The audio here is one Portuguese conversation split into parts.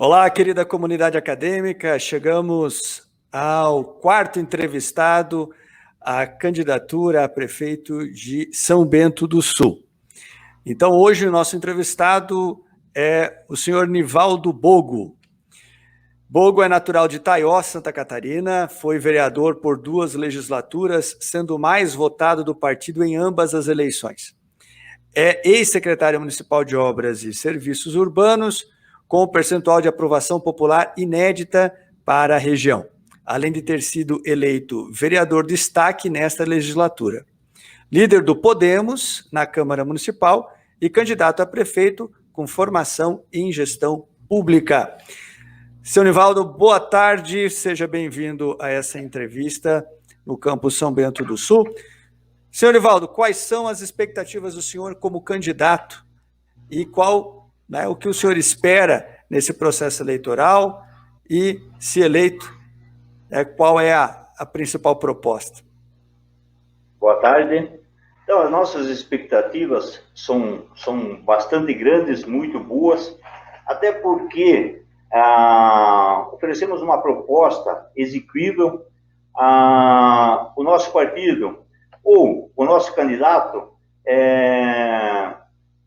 Olá, querida comunidade acadêmica. Chegamos ao quarto entrevistado à candidatura a prefeito de São Bento do Sul. Então, hoje o nosso entrevistado é o senhor Nivaldo Bogo. Bogo é natural de Itaió, Santa Catarina, foi vereador por 2 legislaturas, sendo o mais votado do partido em ambas as eleições. É ex-secretário municipal de Obras e Serviços Urbanos, com percentual de aprovação popular inédita para a região, além de ter sido eleito vereador destaque nesta legislatura. Líder do Podemos na Câmara Municipal e candidato a prefeito com formação em gestão pública. Seu Nivaldo, boa tarde, seja bem-vindo a essa entrevista no campus São Bento do Sul. Senhor Nivaldo, quais são as expectativas do senhor como candidato e qual, o que o senhor espera nesse processo eleitoral e, se eleito, qual é a principal proposta? Boa tarde. Então, as nossas expectativas são bastante grandes, muito boas, até porque oferecemos uma proposta execuível. O nosso partido, ou o nosso candidato,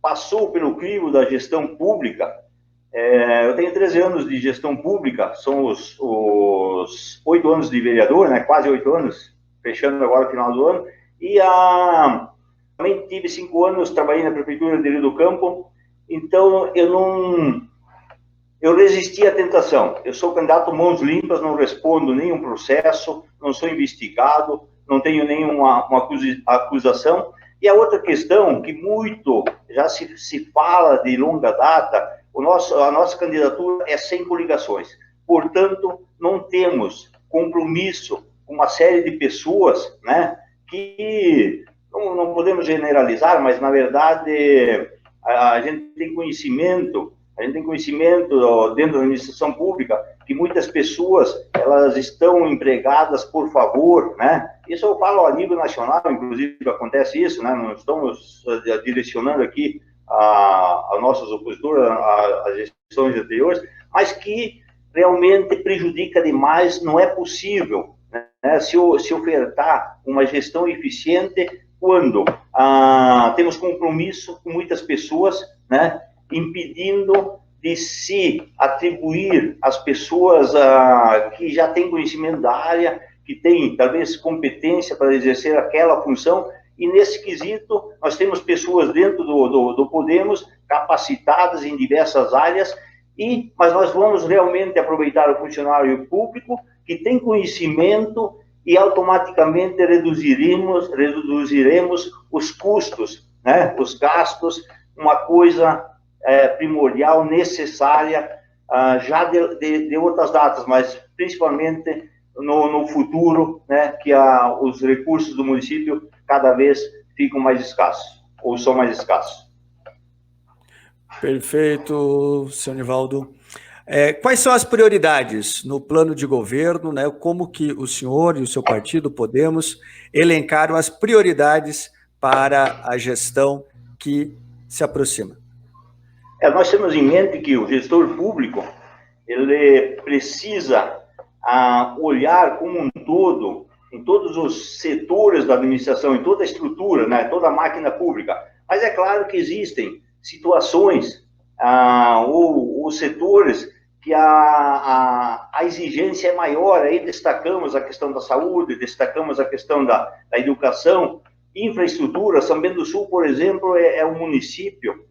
passou pelo crivo da gestão pública. Eu tenho 13 anos de gestão pública, são os 8 anos de vereador, quase 8 anos, fechando agora o final do ano, e também tive 5 anos, trabalhei na Prefeitura de Rio do Campo, então eu resisti à tentação. Eu sou candidato mãos limpas, não respondo nenhum processo, não sou investigado, não tenho nenhuma acusação. E a outra questão, que muito já se fala de longa data, a nossa candidatura é sem coligações. Portanto, não temos compromisso com uma série de pessoas, que não podemos generalizar, mas, na verdade, a gente tem conhecimento dentro da administração pública que muitas pessoas, elas estão empregadas por favor, Isso eu falo a nível nacional, inclusive acontece isso, Não estamos direcionando aqui a nossos opositores, as gestões anteriores, mas que realmente prejudica demais. Não é possível, se ofertar uma gestão eficiente quando temos compromisso com muitas pessoas, impedindo de se atribuir às pessoas que já têm conhecimento da área, que têm, talvez, competência para exercer aquela função. E, nesse quesito, nós temos pessoas dentro do Podemos capacitadas em diversas áreas, mas nós vamos realmente aproveitar o funcionário público que tem conhecimento e automaticamente reduziremos os custos, os gastos, uma coisa primordial, necessária, já de outras datas, mas principalmente no futuro, que os recursos do município cada vez ficam mais escassos, ou são mais escassos. Perfeito, senhor Nivaldo. Quais são as prioridades no plano de governo, Como que o senhor e o seu partido, Podemos, elencaram as prioridades para a gestão que se aproxima? Nós temos em mente que o gestor público, ele precisa olhar como um todo, em todos os setores da administração, em toda a estrutura, toda a máquina pública. Mas é claro que existem situações ou setores que a exigência é maior. Aí destacamos a questão da saúde, destacamos a questão da educação, infraestrutura. São Bento do Sul, por exemplo, é um município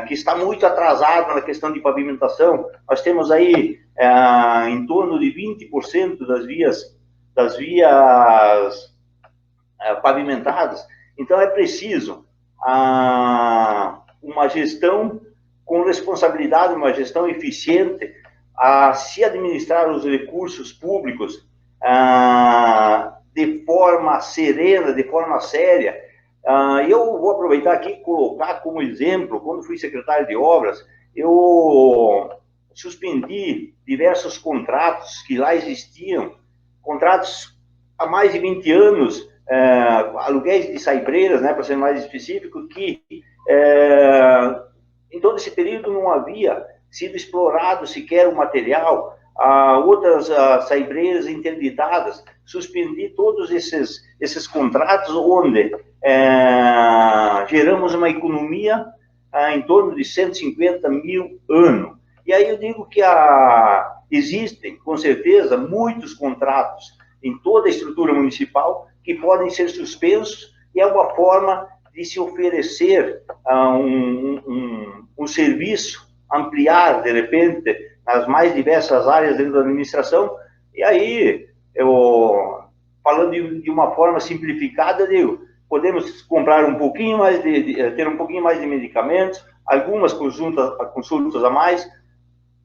que está muito atrasado na questão de pavimentação. Nós temos aí em torno de 20% das vias pavimentadas. Então, é preciso uma gestão com responsabilidade, uma gestão eficiente, a se administrar os recursos públicos de forma serena, de forma séria. Eu vou aproveitar aqui e colocar como exemplo, quando fui secretário de obras, eu suspendi diversos contratos que lá existiam, contratos há mais de 20 anos, aluguéis de saibreiras, para ser mais específico, que em todo esse período não havia sido explorado sequer o material, outras saibreiras interditadas, suspendi todos esses contratos onde geramos uma economia em torno de 150 mil ano. E aí eu digo que existem, com certeza, muitos contratos em toda a estrutura municipal que podem ser suspensos, e é uma forma de se oferecer um serviço, ampliar, de repente, nas mais diversas áreas dentro da administração. E aí, falando de uma forma simplificada, eu digo, podemos comprar um pouquinho mais ter um pouquinho mais de medicamentos, algumas consultas a mais,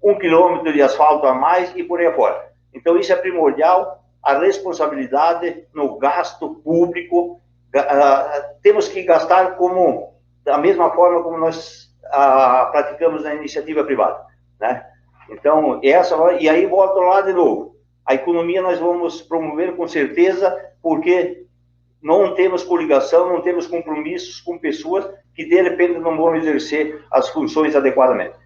1 quilômetro de asfalto a mais e por aí afora. Então, isso é primordial, a responsabilidade no gasto público. Temos que gastar da mesma forma como nós praticamos na iniciativa privada, né? Então, e aí volto lá de novo. A economia nós vamos promover com certeza, porque não temos coligação, não temos compromissos com pessoas que, de repente, não vão exercer as funções adequadamente.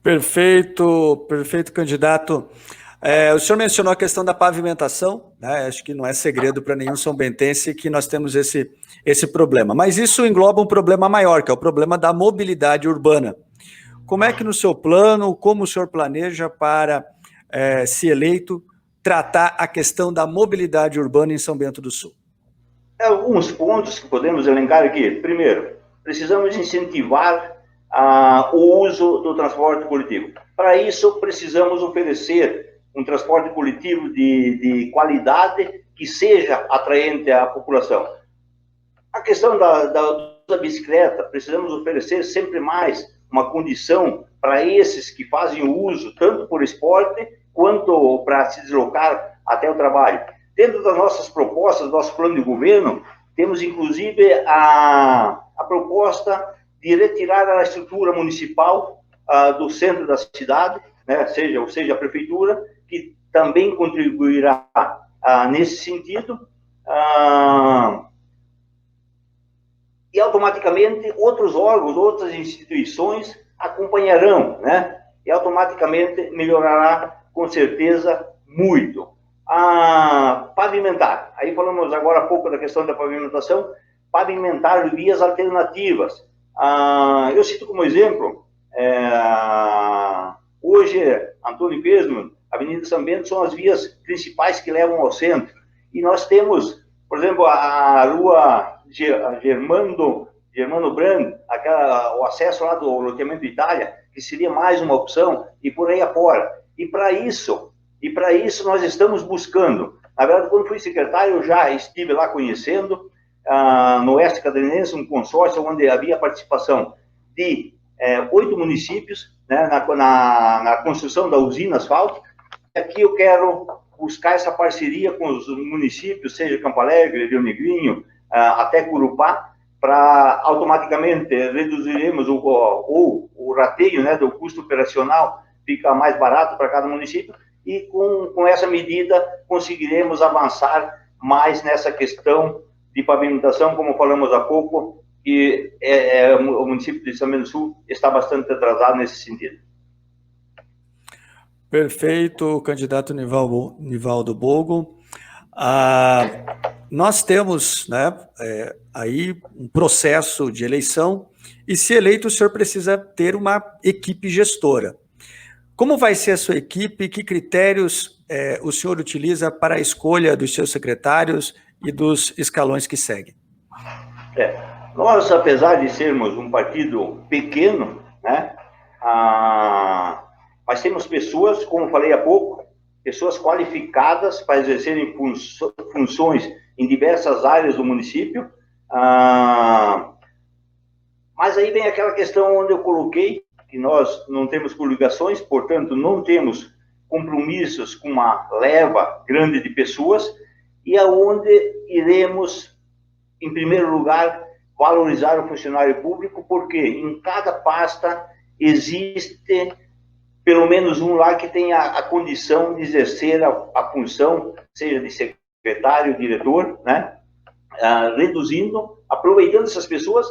Perfeito, perfeito, candidato. O senhor mencionou a questão da pavimentação, né? Acho que não é segredo para nenhum são-bentense que nós temos esse problema. Mas isso engloba um problema maior, que é o problema da mobilidade urbana. Como é que no seu plano, como o senhor planeja para, se eleito, tratar a questão da mobilidade urbana em São Bento do Sul? Alguns pontos que podemos elencar aqui. Primeiro, precisamos incentivar o uso do transporte coletivo. Para isso, precisamos oferecer um transporte coletivo de qualidade que seja atraente à população. A questão da bicicleta, precisamos oferecer sempre mais uma condição para esses que fazem o uso, tanto por esporte, quanto para se deslocar até o trabalho. Dentro das nossas propostas, do nosso plano de governo, temos inclusive a proposta de retirar a estrutura municipal do centro da cidade, né, seja a prefeitura, que também contribuirá nesse sentido, e automaticamente outros órgãos, outras instituições acompanharão, né, e automaticamente melhorará, com certeza, muito. Pavimentar, aí falamos agora há pouco da questão da pavimentação, pavimentar vias alternativas. Eu cito como exemplo, hoje, Antônio Pesman, Avenida São Bento são as vias principais que levam ao centro. E nós temos, por exemplo, a rua Germano Brand, o acesso lá do loteamento Itália, que seria mais uma opção, e por aí afora. E para isso nós estamos buscando. Na verdade, quando fui secretário, eu já estive lá conhecendo, no Oeste Catarinense, um consórcio onde havia participação de 8 municípios, né, na construção da usina asfáltica. Aqui eu quero buscar essa parceria com os municípios, seja Campo Alegre, Rio Negrinho, até Curupá, para automaticamente reduziremos o rateio, né, do custo operacional, fica mais barato para cada município, e com essa medida conseguiremos avançar mais nessa questão de pavimentação, como falamos há pouco, que o município de São Bento do Sul está bastante atrasado nesse sentido. Perfeito, candidato Nivaldo Bogo. Nós temos, né, aí um processo de eleição e, se eleito, o senhor precisa ter uma equipe gestora. Como vai ser a sua equipe? Que critérios o senhor utiliza para a escolha dos seus secretários e dos escalões que seguem? Nós, apesar de sermos um partido pequeno, né, mas temos pessoas, como falei há pouco, pessoas qualificadas para exercerem funções em diversas áreas do município. Mas aí vem aquela questão onde eu coloquei que nós não temos coligações, portanto, não temos compromissos com uma leva grande de pessoas, e aonde iremos, em primeiro lugar, valorizar o funcionário público, porque em cada pasta existe pelo menos um lá que tenha a condição de exercer a função, seja de secretário, diretor, né? Reduzindo, aproveitando essas pessoas,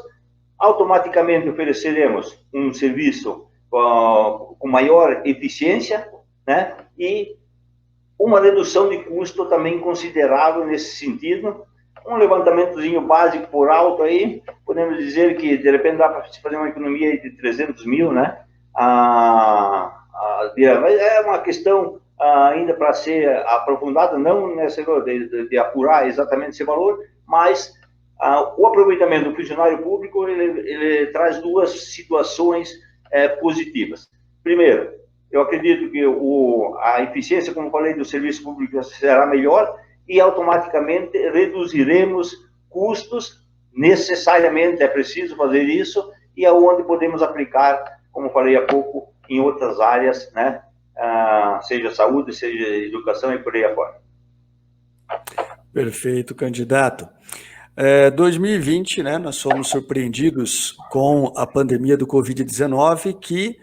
automaticamente ofereceremos um serviço com maior eficiência, né? E uma redução de custo também considerável nesse sentido. Um levantamentozinho básico por alto aí, podemos dizer que de repente dá para se fazer uma economia de 300 mil, né? Mas é uma questão ainda para ser aprofundada, não de apurar exatamente esse valor, mas o aproveitamento do funcionário público ele traz duas situações positivas. Primeiro, eu acredito que a eficiência, como falei, do serviço público será melhor e automaticamente reduziremos custos, necessariamente é preciso fazer isso, e aonde podemos aplicar, como falei há pouco, em outras áreas, né? Seja saúde, seja educação e por aí afora. Perfeito, candidato. 2020, né, nós fomos surpreendidos com a pandemia do Covid-19, que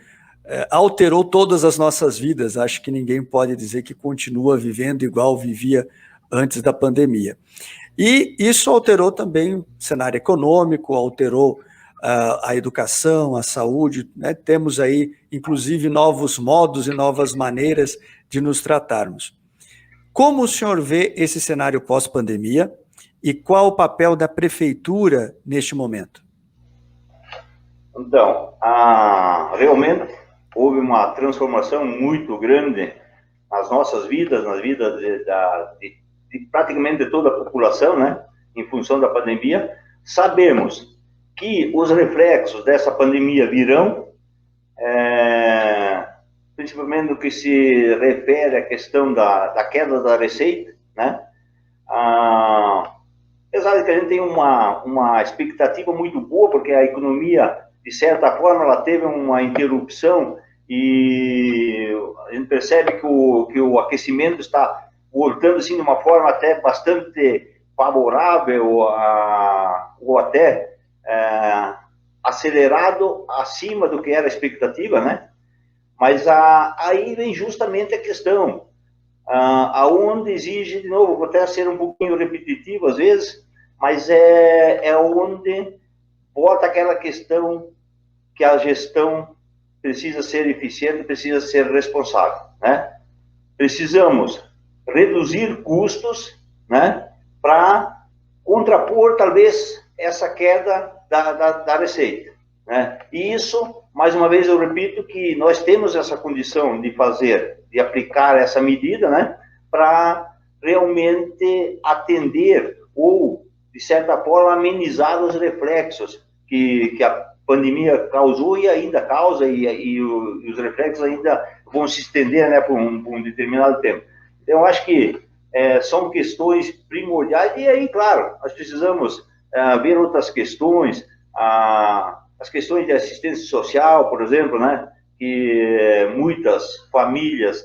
alterou todas as nossas vidas. Acho que ninguém pode dizer que continua vivendo igual vivia antes da pandemia. E isso alterou também o cenário econômico, alterou a educação, a saúde, né? Temos aí, inclusive, novos modos e novas maneiras de nos tratarmos. Como o senhor vê esse cenário pós-pandemia e qual o papel da prefeitura neste momento? Então, realmente houve uma transformação muito grande nas nossas vidas, nas vidas de praticamente toda a população, né, em função da pandemia. Sabemos que os reflexos dessa pandemia virão, principalmente no que se refere à questão da queda da receita, né? Apesar de que a gente tem uma expectativa muito boa, porque a economia, de certa forma, ela teve uma interrupção e a gente percebe que o aquecimento está voltando assim, de uma forma até bastante favorável ou até acelerado acima do que era a expectativa, né? Mas aí vem justamente a questão, aonde exige, de novo, vou até ser um pouquinho repetitivo às vezes, mas é onde bota aquela questão que a gestão precisa ser eficiente, precisa ser responsável, né? Precisamos reduzir custos, né, para contrapor, talvez, essa queda da receita, né? E isso, mais uma vez, eu repito que nós temos essa condição de fazer, de aplicar essa medida, né, para realmente atender ou, de certa forma, amenizar os reflexos que a pandemia causou e ainda causa, e os reflexos ainda vão se estender, né, por um determinado tempo. Então, eu acho que são questões primordiais, e aí, claro, nós precisamos ver outras questões, as questões de assistência social, por exemplo, né, que muitas famílias,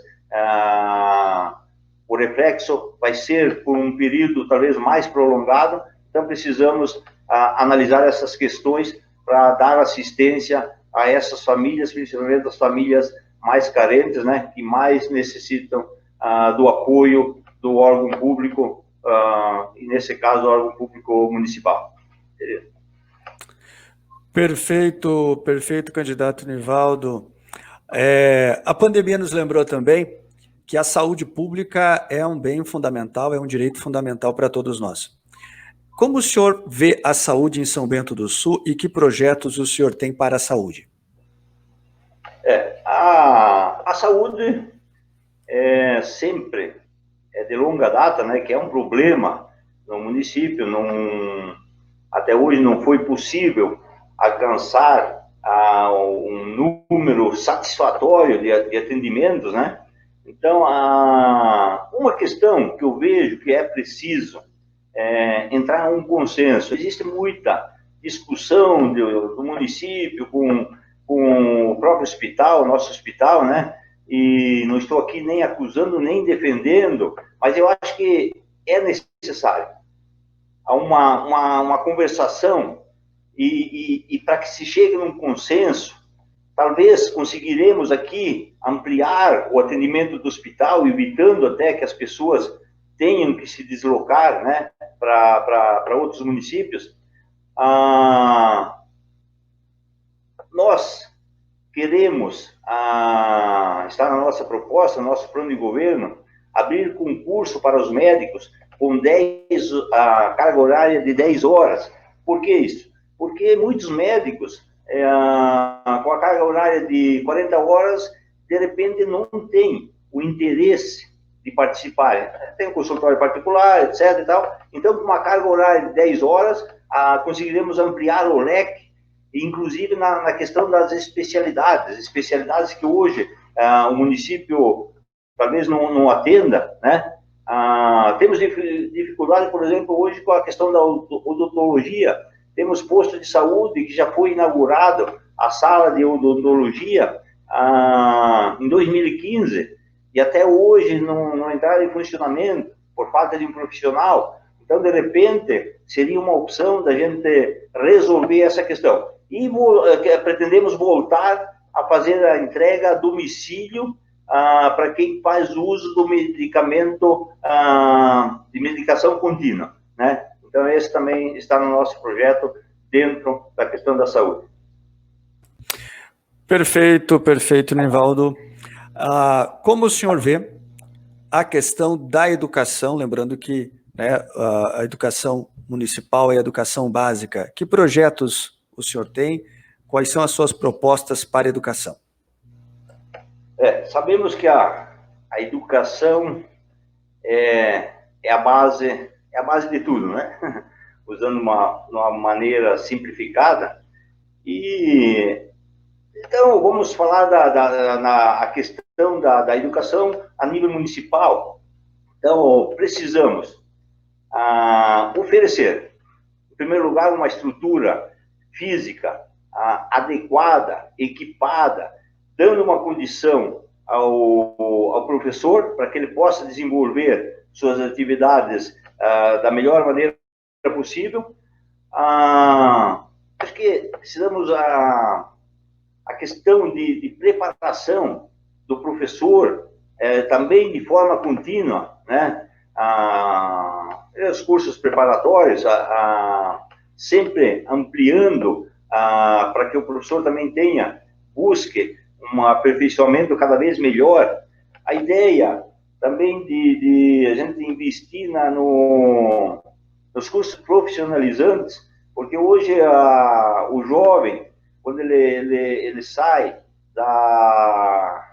o reflexo vai ser por um período talvez mais prolongado, então precisamos analisar essas questões para dar assistência a essas famílias, principalmente as famílias mais carentes, né, que mais necessitam do apoio do órgão público, e nesse caso, o órgão público municipal. Perfeito, perfeito, candidato Nivaldo. A pandemia nos lembrou também que a saúde pública é um bem fundamental, é um direito fundamental para todos nós. Como o senhor vê a saúde em São Bento do Sul e que projetos o senhor tem para a saúde? A saúde sempre de longa data, né, que é um problema no município, até hoje não foi possível alcançar um número satisfatório de atendimentos, né? Então, uma questão que eu vejo que é preciso entrar em um consenso. Existe muita discussão do município com o próprio hospital, nosso hospital, né? E não estou aqui nem acusando, nem defendendo, mas eu acho que é necessário uma conversação e para que se chegue num consenso, talvez conseguiremos aqui ampliar o atendimento do hospital, evitando até que as pessoas tenham que se deslocar, né, para outros municípios. Nós queremos, está na nossa proposta, no nosso plano de governo, abrir concurso para os médicos com a carga horária de 10 horas. Por que isso? Porque muitos médicos, com a carga horária de 40 horas, de repente não têm o interesse de participar. Tem um consultório particular, etc. E tal. Então, com uma carga horária de 10 horas, conseguiremos ampliar o leque, inclusive na questão das especialidades que hoje o município talvez não atenda, né? Temos dificuldade, por exemplo, hoje com a questão da odontologia. Temos posto de saúde que já foi inaugurado a sala de odontologia em 2015 e até hoje não entraram em funcionamento por falta de um profissional. Então, de repente, seria uma opção da gente resolver essa questão. E pretendemos voltar a fazer a entrega a domicílio para quem faz uso do medicamento, de medicação contínua, né? Então, esse também está no nosso projeto dentro da questão da saúde. Perfeito, perfeito, Nivaldo. Como o senhor vê a questão da educação, lembrando que, né, a educação municipal é a educação básica, que projetos o senhor tem? Quais são as suas propostas para a educação? Sabemos que a educação é a base de tudo, né? Usando uma maneira simplificada. E então vamos falar a questão da educação a nível municipal. Então precisamos oferecer, em primeiro lugar, uma estrutura física adequada, equipada, dando uma condição ao professor para que ele possa desenvolver suas atividades da melhor maneira possível. Acho que precisamos a questão de preparação do professor também de forma contínua, né? Os cursos preparatórios, sempre ampliando para que o professor também busque um aperfeiçoamento cada vez melhor. A ideia também de a gente investir nos cursos profissionalizantes, porque hoje o jovem, quando ele sai da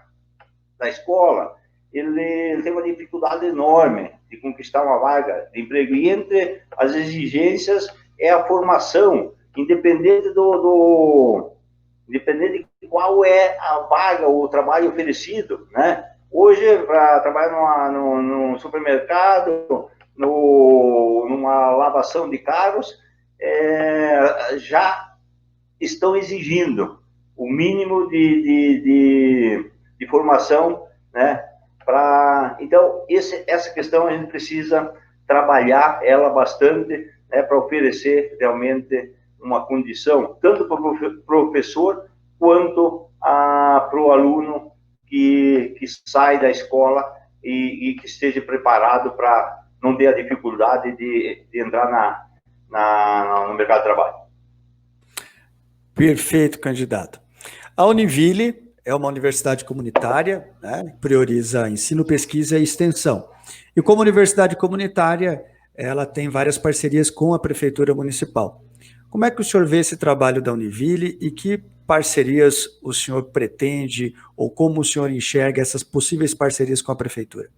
escola, ele tem uma dificuldade enorme de conquistar uma vaga de emprego. E entre as exigências é a formação, independente independente de qual é a vaga ou o trabalho oferecido, né? Hoje, para trabalhar num supermercado, numa lavação de carros, já estão exigindo o mínimo de formação, né? Então, essa questão a gente precisa trabalhar ela bastante, né, para oferecer realmente uma condição, tanto para o professor quanto para o aluno que sai da escola e que esteja preparado para não ter a dificuldade de entrar no mercado de trabalho. Perfeito, candidato. A Univille é uma universidade comunitária, né, prioriza ensino, pesquisa e extensão. E como universidade comunitária, ela tem várias parcerias com a Prefeitura Municipal. Como é que o senhor vê esse trabalho da Univille e que parcerias o senhor pretende ou como o senhor enxerga essas possíveis parcerias com a Prefeitura?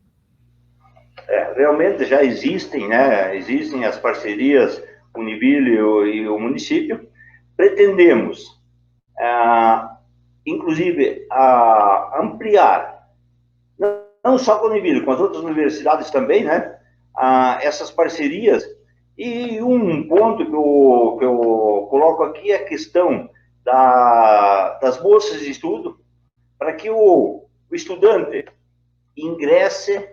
Realmente já existem, né? Existem as parcerias Univille e o município. Pretendemos, inclusive, ampliar, não só com a Univille, com as outras universidades também, né? Essas parcerias. E um ponto que eu coloco aqui é a questão das bolsas de estudo, para que o estudante ingresse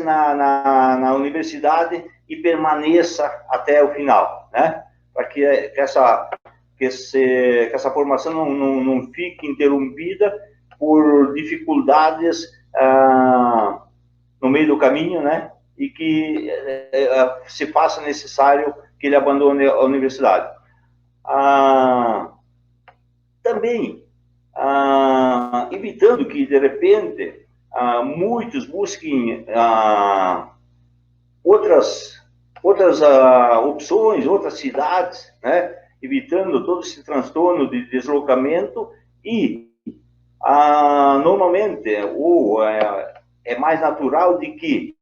na universidade e permaneça até o final, né? Para que essa formação não fique interrompida por dificuldades no meio do caminho, né? E que se faça necessário que ele abandone a universidade. Também evitando que, de repente, muitos busquem outras opções, outras cidades, né? Evitando todo esse transtorno de deslocamento e, normalmente, é mais natural de que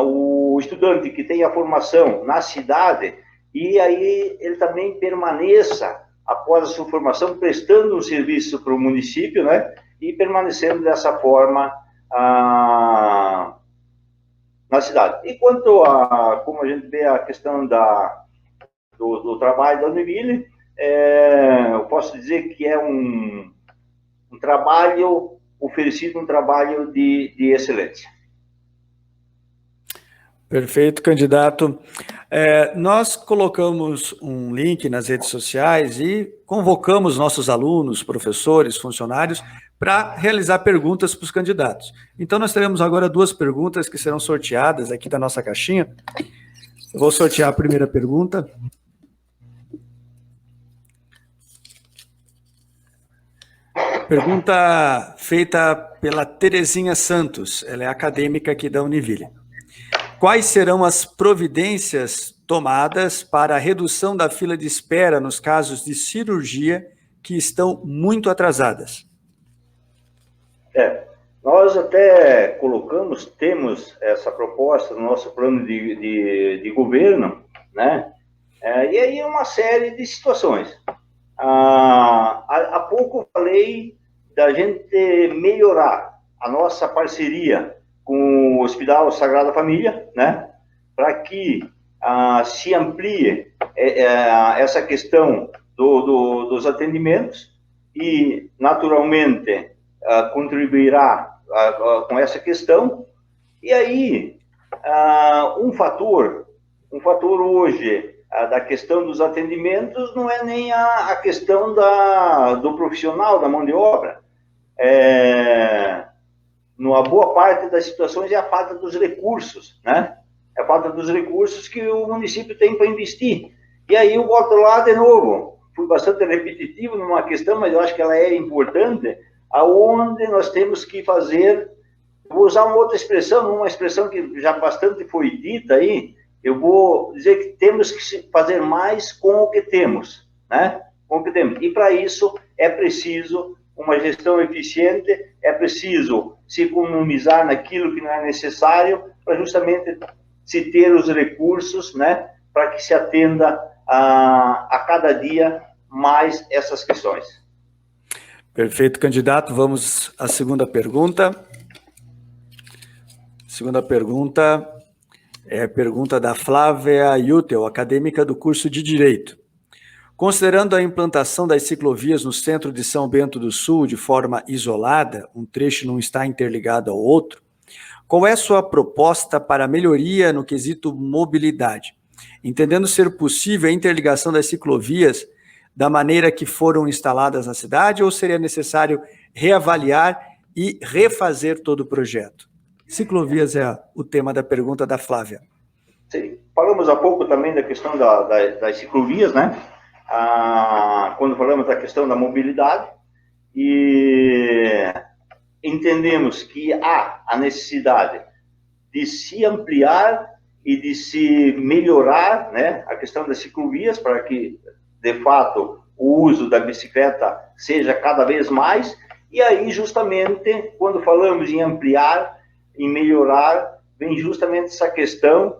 o estudante que tem a formação na cidade, e aí ele também permaneça, após a sua formação, prestando um serviço para o município, né? E permanecendo dessa forma na cidade. E quanto a, como a gente vê a questão do trabalho da Univille, eu posso dizer que é um trabalho oferecido, um trabalho de excelência. Perfeito, candidato. Nós colocamos um link nas redes sociais e convocamos nossos alunos, professores, funcionários para realizar perguntas para os candidatos. Então, nós teremos agora 2 perguntas que serão sorteadas aqui da nossa caixinha. Eu vou sortear a primeira pergunta. Pergunta feita pela Terezinha Santos, ela é acadêmica aqui da Univille. Quais serão as providências tomadas para a redução da fila de espera nos casos de cirurgia que estão muito atrasadas? Nós até temos essa proposta no nosso plano de governo, né? E aí uma série de situações. Há pouco eu falei da gente melhorar a nossa parceria com o Hospital Sagrada Família, né? Para que se amplie essa questão dos atendimentos e, naturalmente, contribuirá com essa questão. E aí, um fator hoje da questão dos atendimentos não é nem a questão do profissional, da mão de obra. Numa boa parte das situações é a falta dos recursos, né? É a falta dos recursos que o município tem para investir. E aí eu volto lá de novo. Fui bastante repetitivo numa questão, mas eu acho que ela é importante, aonde nós temos que fazer, vou usar uma outra expressão, uma expressão que já bastante foi dita aí, eu vou dizer que temos que fazer mais com o que temos, né? Com o que temos. E para isso é preciso uma gestão eficiente, é preciso se economizar naquilo que não é necessário, para justamente se ter os recursos, né? Para que se atenda a cada dia mais essas questões. Perfeito, candidato. Vamos à segunda pergunta. Segunda pergunta é a pergunta da Flávia Yutel, acadêmica do curso de Direito. Considerando a implantação das ciclovias no centro de São Bento do Sul de forma isolada, um trecho não está interligado ao outro, qual é a sua proposta para melhoria no quesito mobilidade? Entendendo ser possível a interligação das ciclovias da maneira que foram instaladas na cidade, ou seria necessário reavaliar e refazer todo o projeto? Ciclovias é o tema da pergunta da Flávia. Sim. Falamos há pouco também da questão das ciclovias, né? Quando falamos da questão da mobilidade, e entendemos que há a necessidade de se ampliar e de se melhorar, né, a questão das ciclovias, para que, de fato, o uso da bicicleta seja cada vez mais. E aí, justamente, quando falamos em ampliar, em melhorar, vem justamente essa questão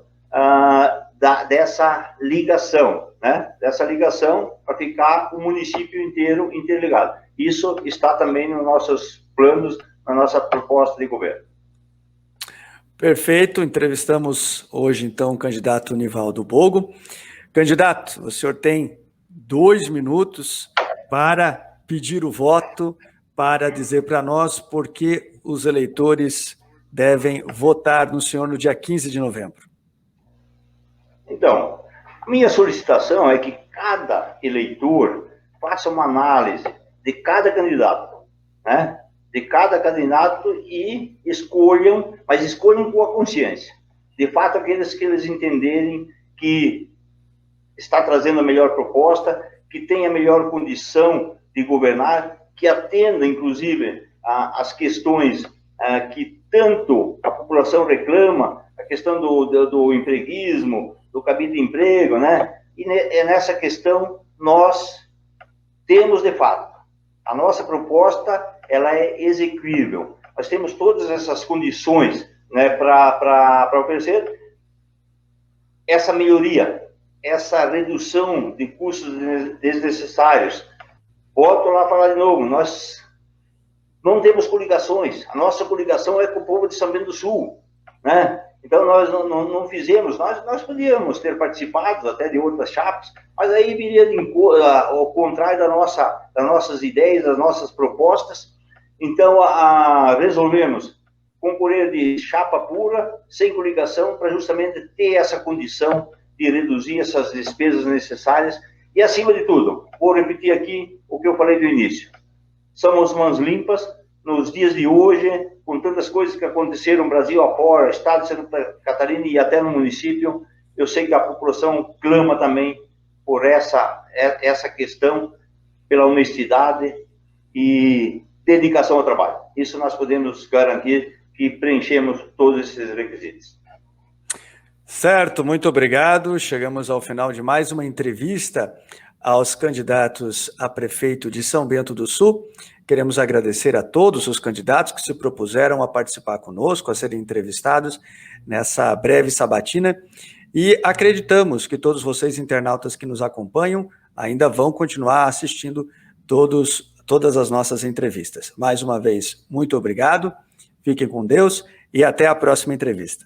dessa ligação, né? Dessa ligação para ficar o município inteiro interligado. Isso está também nos nossos planos, na nossa proposta de governo. Perfeito. Entrevistamos hoje, então, o candidato Nivaldo Bogo. Candidato, o senhor tem 2 minutos para pedir o voto, para dizer para nós por que os eleitores devem votar no senhor no dia 15 de novembro. Então, minha solicitação é que cada eleitor faça uma análise de cada candidato, né? De cada candidato e escolham, mas escolham com a consciência. De fato, aqueles que eles entenderem que está trazendo a melhor proposta, que tem a melhor condição de governar, que atenda, inclusive, as questões que tanto a população reclama, a questão do empreguismo, do cabide de emprego, né? E nessa questão nós temos, de fato, a nossa proposta, ela é execuível. Nós temos todas essas condições, né, para oferecer essa melhoria, essa redução de custos desnecessários. Volto lá a falar de novo, nós não temos coligações, a nossa coligação é com o povo de São Bento do Sul, né? Então, nós não fizemos, nós podíamos ter participado até de outras chapas, mas aí viria ao contrário das nossas ideias, das nossas propostas. Então, resolvemos concorrer de chapa pura, sem coligação, para justamente ter essa condição de reduzir essas despesas necessárias. E, acima de tudo, vou repetir aqui o que eu falei do início. Somos mãos limpas, nos dias de hoje, com tantas coisas que aconteceram no Brasil afora, estado de Santa Catarina e até no município, eu sei que a população clama também por essa questão, pela honestidade e dedicação ao trabalho. Isso nós podemos garantir que preenchemos todos esses requisitos. Certo, muito obrigado. Chegamos ao final de mais uma entrevista aos candidatos a prefeito de São Bento do Sul. Queremos agradecer a todos os candidatos que se propuseram a participar conosco, a serem entrevistados nessa breve sabatina, e acreditamos que todos vocês, internautas que nos acompanham, ainda vão continuar assistindo todas as nossas entrevistas. Mais uma vez, muito obrigado, fiquem com Deus e até a próxima entrevista.